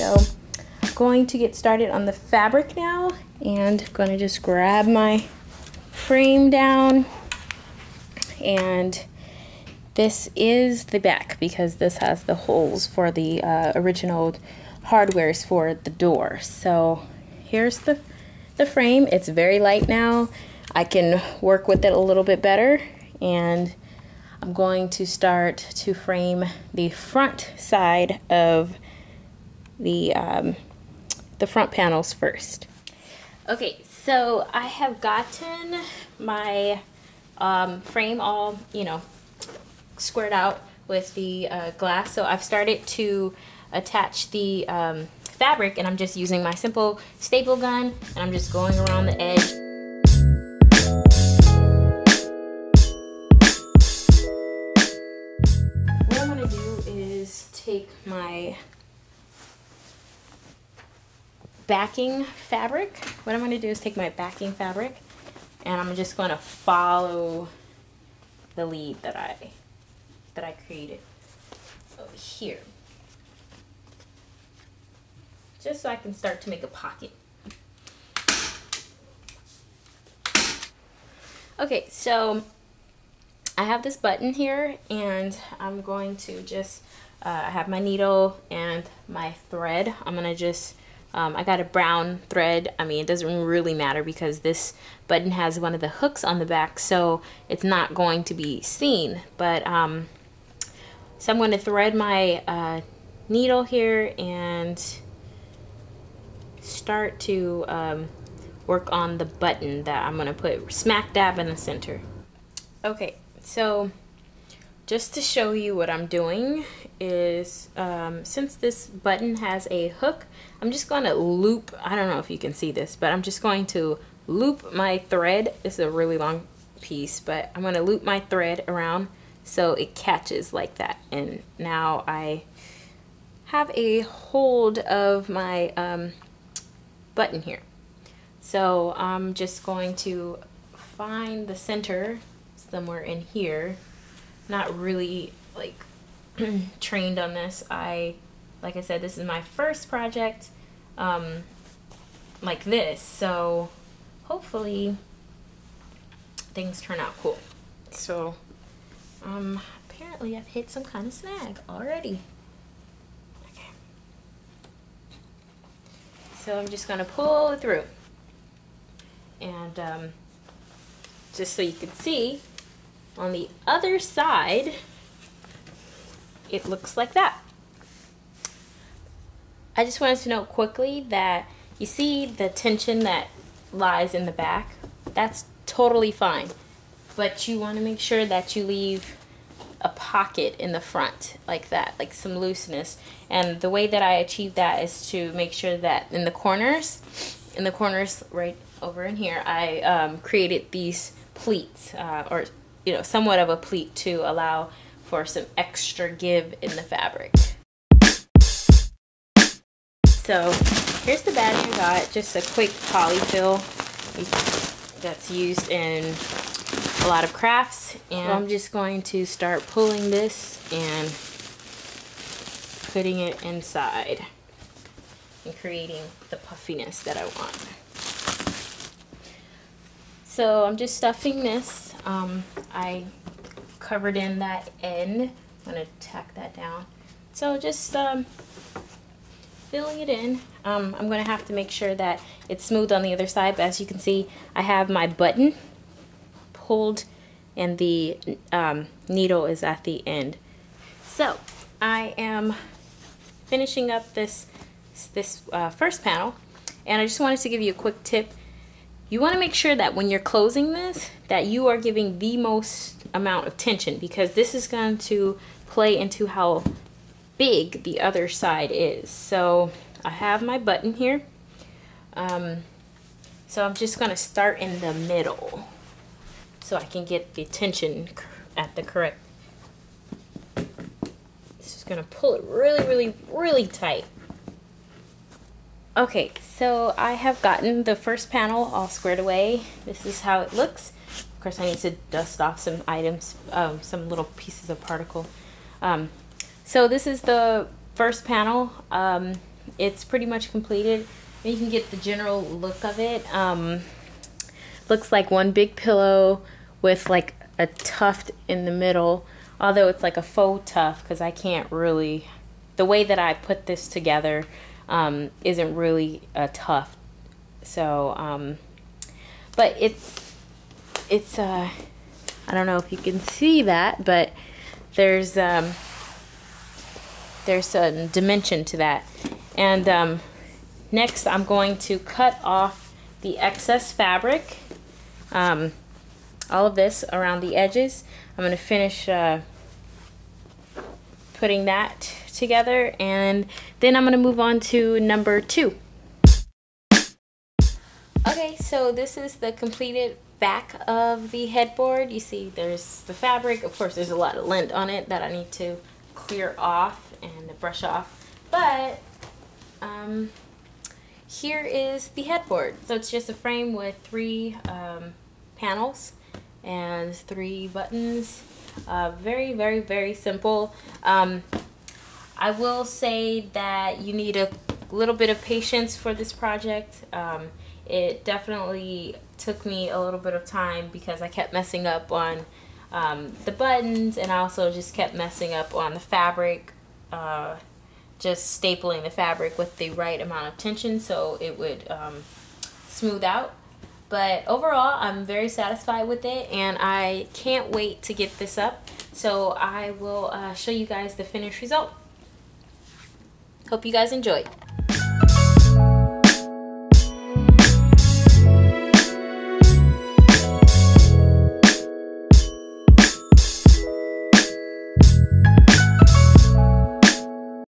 So I'm going to get started on the fabric now, and I'm going to just grab my frame down, and this is the back because this has the holes for the original hardwares for the door. So here's the frame. It's very light now. I can work with it a little bit better, and I'm going to start to frame the front side of the front panels first. Okay, so I have gotten my frame all, squared out with the glass. So I've started to attach the fabric, and I'm just using my simple staple gun, and I'm just going around the edge. What I'm going to do is take my backing fabric. What I'm going to do is take my backing fabric, and I'm just going to follow the lead that I created over here, just so I can start to make a pocket. Okay, so I have this button here, and I'm going to just I have my needle and my thread. I'm gonna just I got a brown thread. I mean, it doesn't really matter because this button has one of the hooks on the back, so it's not going to be seen. But so I'm going to thread my needle here and start to work on the button that I'm going to put smack dab in the center. Okay, so just to show you what I'm doing is, since this button has a hook, I'm just going to loop, I don't know if you can see this, but I'm just going to loop my thread. This is a really long piece, but I'm going to loop my thread around so it catches like that. And now I have a hold of my button here. So I'm just going to find the center somewhere in here. Not really like trained on this. Like I said, this is my first project like this, so hopefully things turn out cool. So apparently I've hit some kind of snag already. Okay, so I'm just gonna pull it through, and just so you can see, on the other side it looks like that. I just wanted to note quickly that you see the tension that lies in the back. That's totally fine, but you want to make sure that you leave a pocket in the front like that, like some looseness. And the way that I achieve that is to make sure that in the corners right over in here, I created these pleats, or somewhat of a pleat to allow for some extra give in the fabric. So here's the badge I got, just a quick polyfill that's used in a lot of crafts. And I'm just going to start pulling this and putting it inside and creating the puffiness that I want. So I'm just stuffing this. I covered in that end. I'm going to tack that down. So just filling it in. I'm going to have to make sure that it's smooth on the other side, but as you can see, I have my button pulled and the needle is at the end. So I am finishing up this first panel, and I just wanted to give you a quick tip. You want to make sure that when you're closing this, that you are giving the most amount of tension, because this is going to play into how big the other side is. So I have my button here. So I'm just going to start in the middle so I can get the tension at the correct. Just going to pull it really, really, really tight. Okay, so I have gotten the first panel all squared away. This is how it looks. Of course, I need to dust off some items, some little pieces of particle. So this is the first panel. it's pretty much completed. You can get the general look of it. Looks like one big pillow with like a tuft in the middle, although it's like a faux tuft because I can't really, the way that I put this together isn't really a tuft. So but it's I don't know if you can see that, but there's a dimension to that. And next I'm going to cut off the excess fabric, all of this around the edges. I'm going to finish putting that together, and then I'm going to move on to number 2. Okay, so this is the completed back of the headboard. You see there's the fabric. Of course, there's a lot of lint on it that I need to clear off and brush off. But here is the headboard. So it's just a frame with 3 panels and 3 buttons. Very, very, very simple. I will say that you need a little bit of patience for this project. It definitely took me a little bit of time because I kept messing up on the buttons, and I also just kept messing up on the fabric, just stapling the fabric with the right amount of tension so it would smooth out. But overall, I'm very satisfied with it, and I can't wait to get this up. So I will show you guys the finished result. Hope you guys enjoyed.